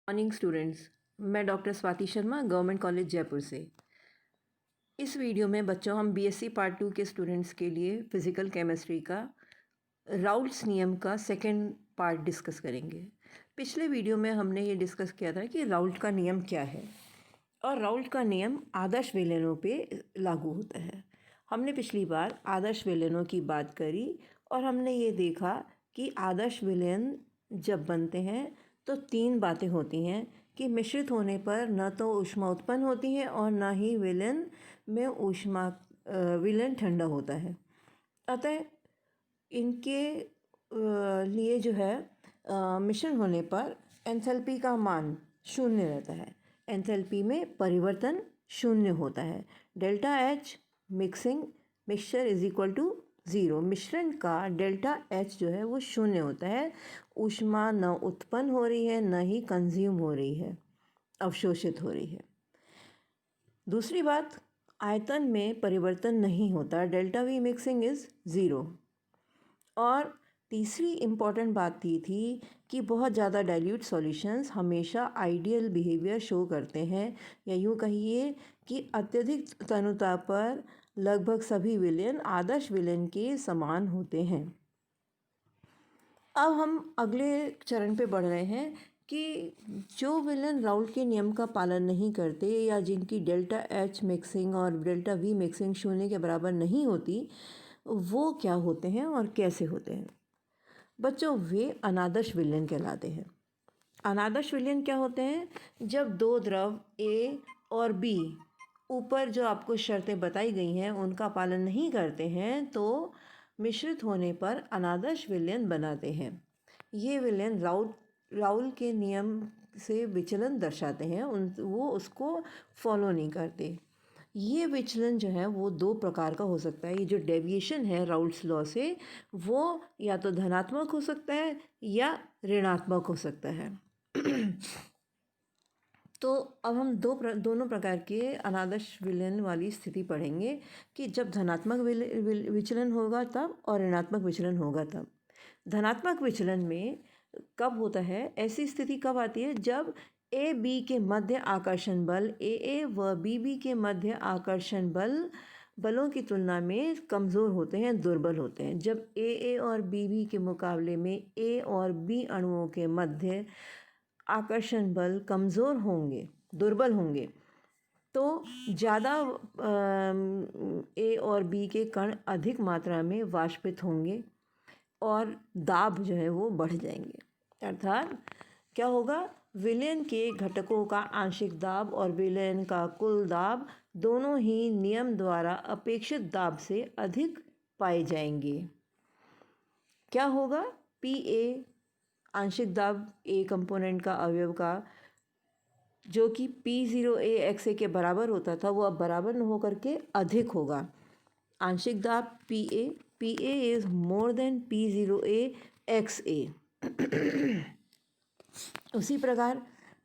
Morning students, मैं doctor Swati Sharma government college Jaipur से। इस वीडियो में बच्चों हम बीएससी पार्ट 2 के स्टूडेंट्स के लिए फिज़िकल केमिस्ट्री का राउल्ट्स नियम का सेकंड पार्ट डिस्कस करेंगे। पिछले वीडियो में हमने ये डिस्कस किया था कि राउल्ट का नियम क्या है और राउल्ट का नियम आदर्श विलयनों पे लागू होता है। हमने पिछली बार आदर्श विलयनों की बात करी और हमने ये देखा कि आदर्श विलयन जब बनते हैं तो 3 बातें होती हैं कि मिश्रित होने पर न तो ऊष्मा उत्पन्न होती है और न ही विलयन में विलयन ठंडा होता है। अतः इनके लिए जो है मिश्रण होने पर एंथैल्पी का मान शून्य रहता है। एंथैल्पी में परिवर्तन शून्य होता है। Delta H mixture is equal to 0। मिश्रण का डेल्टा एच जो है वो शून्य होता है। ऊष्मा न उत्पन्न हो रही है न ही कंज्यूम हो रही है, अवशोषित हो रही है। दूसरी बात, आयतन में परिवर्तन नहीं होता। Delta V mixing is 0। और तीसरी इम्पॉर्टेंट बात ये थी कि बहुत ज़्यादा डाइल्यूट सॉल्यूशंस हमेशा आइडियल बिहेवियर शो करते हैं, या यूँ कहिए कि अत्यधिक तनुता पर लगभग सभी विलयन आदर्श विलयन के समान होते हैं। अब हम अगले चरण पे बढ़ रहे हैं कि जो विलयन राउल्ट के नियम का पालन नहीं करते या जिनकी डेल्टा एच मिक्सिंग और डेल्टा वी मिक्सिंग शून्य के बराबर नहीं होती, वो क्या होते हैं और कैसे होते हैं। बच्चों, वे अनादर्श विलयन कहलाते हैं। अनादर्श विलयन क्या होते हैं? जब दो द्रव ए और बी ऊपर जो आपको शर्तें बताई गई हैं उनका पालन नहीं करते हैं तो मिश्रित होने पर अनादर्श विलयन बनाते हैं। ये विलयन राउल के नियम से विचलन दर्शाते हैं, वो उसको फॉलो नहीं करते। ये विचलन जो है वो 2 प्रकार का हो सकता है। ये जो डेविएशन है राउल्ट्स लॉ से, वो या तो धनात्मक हो सकता है या ऋणात्मक हो सकता है। तो अब हम दोनों प्रकार के अनादर्श विलयन वाली स्थिति पढ़ेंगे कि जब धनात्मक विचलन होगा तब और ऋणात्मक विचलन होगा तब। धनात्मक विचलन में कब होता है? ऐसी स्थिति कब आती है? जब ए बी के मध्य आकर्षण बल ए व बी के मध्य आकर्षण बलों की तुलना में कमज़ोर होते हैं, दुर्बल होते हैं। जब ए और बी के मुकाबले में ए और बी अणुओं के मध्य आकर्षण बल कमज़ोर होंगे, दुर्बल होंगे, तो ज़्यादा ए और बी के कण अधिक मात्रा में वाष्पित होंगे और दाब जो है वो बढ़ जाएंगे। अर्थात क्या होगा? विलयन के घटकों का आंशिक दाब और विलयन का कुल दाब दोनों ही नियम द्वारा अपेक्षित दाब से अधिक पाए जाएंगे। क्या होगा? पी ए आंशिक दाब ए कंपोनेंट का अवयव का जो कि P0A के बराबर होता था वो अब बराबर न होकर के अधिक होगा। आंशिक दाब P A is more then P0A उसी प्रकार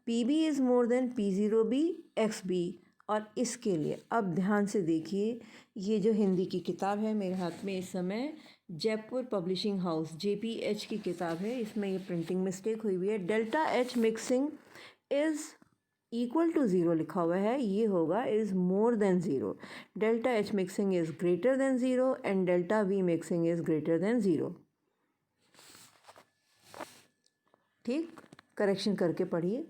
PB is more then P0B और इसके लिए अब ध्यान से देखिए, ये जो हिंदी की किताब है मेरे हाथ में इस समय, जयपुर पब्लिशिंग हाउस JPH की किताब है, इसमें ये प्रिंटिंग मिस्टेक हुई हुई है। Delta H mixing is equal to 0 लिखा हुआ है, ये होगा is more than 0। Delta H mixing is greater than 0 and delta V mixing is greater than 0। ठीक, करेक्शन करके पढ़िए।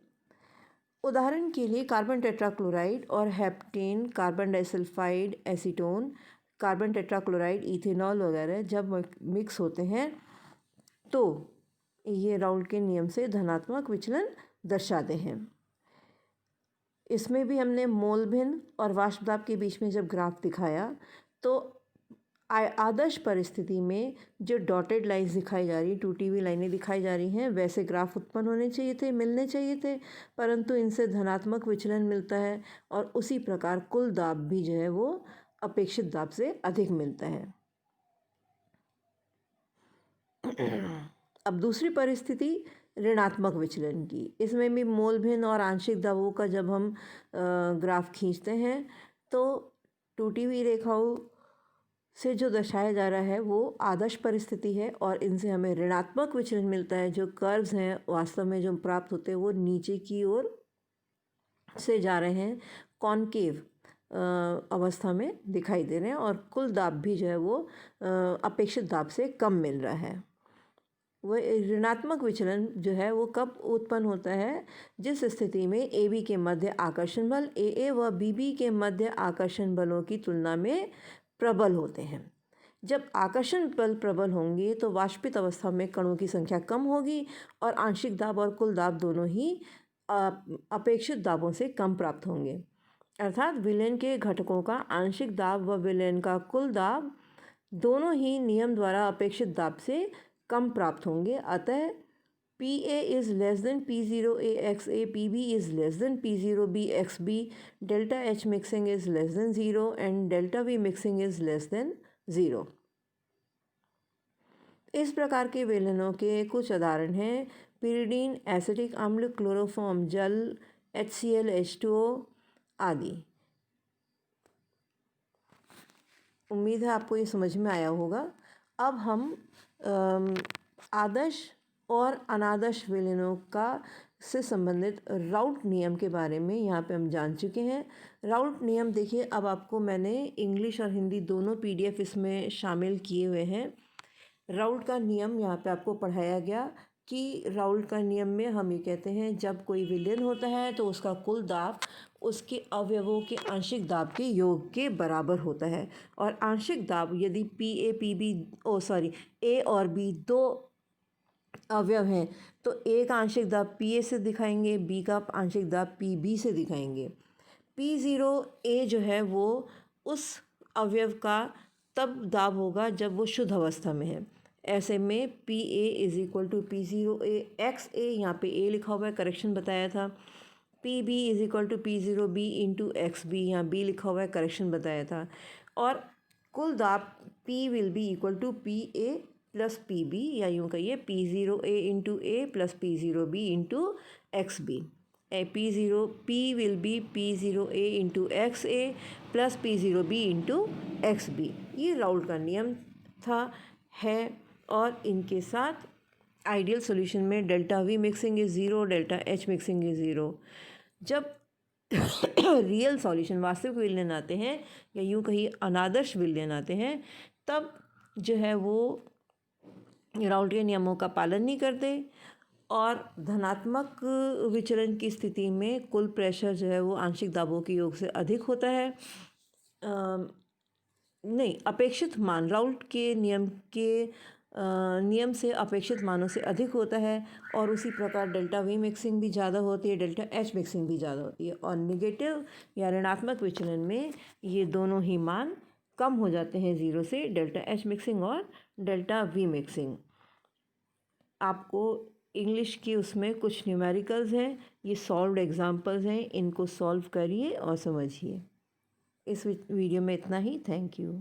उदाहरण के लिए कार्बन टेट्राक्लोराइड और heptane, carbon disulphide, acetone, carbon tetrachloride, ethanol वगैरह जब मिक्स होते हैं तो ये राउल्ट के नियम से धनात्मक विचलन दर्शाते हैं। इसमें भी हमने मोल भिन्न और वाष्प दाब के बीच में जब ग्राफ दिखाया तो आदर्श परिस्थिति में जो डॉटेड लाइन्स दिखाई जा रही, 2Tv लाइनें दिखाई जा रही हैं, वैसे ग्राफ उत्पन्न होने चाहिए थे, मिलने चाहिए थे, परंतु इनसे धनात्मक विचलन मिलता है और उसी प्रकार कुल दाब भी जो है वो अपेक्षित दाब से अधिक मिलता है। अब दूसरी परिस्थिति ऋणात्मक विचलन की। इसमें भी मोल भिन्न और आंशिक दाबों का जब हम ग्राफ खींचते हैं तो 2Tv रेखाओं से जो दर्शाया जा रहा है वो आदर्श परिस्थिति है और इनसे हमें ऋणात्मक विचलन मिलता है। जो कर्व्स हैं वास्तव में जो प्राप्त होते हैं वो नीचे की ओर से जा रहे हैं, कॉनकेव अवस्था में दिखाई दे रहे हैं और कुल दाब भी जो है वो अपेक्षित दाब से कम मिल रहा है। वह ऋणात्मक विचलन जो है वो कब उत्पन्न होता है? जिस स्थिति में ए बी के मध्य आकर्षण बल ए व बी के मध्य आकर्षण बलों की तुलना में प्रबल होते हैं। जब आकर्षण बल प्रबल होंगे तो वाष्पित अवस्था में कणों की संख्या कम होगी और आंशिक दाब और कुल दाब दोनों ही अपेक्षित दाबों से कम प्राप्त होंगे। अर्थात विलयन के घटकों का आंशिक दाब व विलयन का कुल दाब दोनों ही नियम द्वारा अपेक्षित दाब से कम प्राप्त होंगे। अतः P A is less than P zero A x A, P B is less than P zero B x B, delta H mixing is less than zero and delta V mixing is less than zero. इस प्रकार के विलयनों के कुछ उदाहरण हैं pyridine, acetic अम्ल, chloroform जल, HCl, H2O आदि। उम्मीद है आपको ये समझ में आया होगा। अब हम आदर्श और अनादर्श विलयनों का से संबंधित राउल्ट नियम के बारे में यहाँ पे हम जान चुके हैं। राउल्ट नियम देखिए, अब आपको मैंने इंग्लिश और हिंदी दोनों PDF इसमें शामिल किए हुए हैं। राउल्ट का नियम यहाँ पे आपको पढ़ाया गया कि राउल्ट का नियम में हम ये कहते हैं जब कोई विलयन होता है तो उसका कुल दाब उसके अवयवों के आंशिक दाब के योग के बराबर होता है। और आंशिक दाब यदि ए और बी दो अवयव हैं तो ए का आंशिक दाब PA से दिखाएंगे, B का आंशिक दाब PB से दिखाएंगे। P0A जो है वो उस अवयव का तब दाब होगा जब वो शुद्ध अवस्था में है। ऐसे में PA is equal to P0A XA, यहाँ पे A लिखा हुआ है, करेक्शन बताया था। PB is equal to P0B into XB, यहाँ B लिखा हुआ है, करेक्शन बताया था। और कुल दाब P will be equal to PA plus PB, या यूँ कहिए P0A into A plus P0B into XB। P will be P0A into XA plus P0B into XB। ये राउल्ट का नियम है और इनके साथ आइडियल सॉल्यूशन में delta V mixing is zero, delta H mixing is zero. जब रियल सॉल्यूशन वास्तविक विलयन आते हैं या यूँ कहिए अनादर्श विलयन आते हैं, तब जो है वो राउल्ट के नियमों का पालन नहीं करते और धनात्मक विचलन की स्थिति में कुल प्रेशर जो है वो आंशिक दाबों के योग से अधिक होता है। अपेक्षित मान राउल्ट के नियम से अपेक्षित मानों से अधिक होता है और उसी प्रकार डेल्टा V मिक्सिंग भी ज़्यादा होती है, डेल्टा H मिक्सिंग भी ज़्यादा होती है। और निगेटिव या ऋणात्मक विचलन में ये दोनों ही मान कम हो जाते हैं ज़ीरो से, डेल्टा H मिक्सिंग और डेल्टा V मिक्सिंग। आपको इंग्लिश की उसमें कुछ न्यूमेरिकल्स हैं, ये सॉल्व्ड एग्जांपल्स हैं, इनको सॉल्व करिए और समझिए। इस वीडियो में इतना ही। Thank you.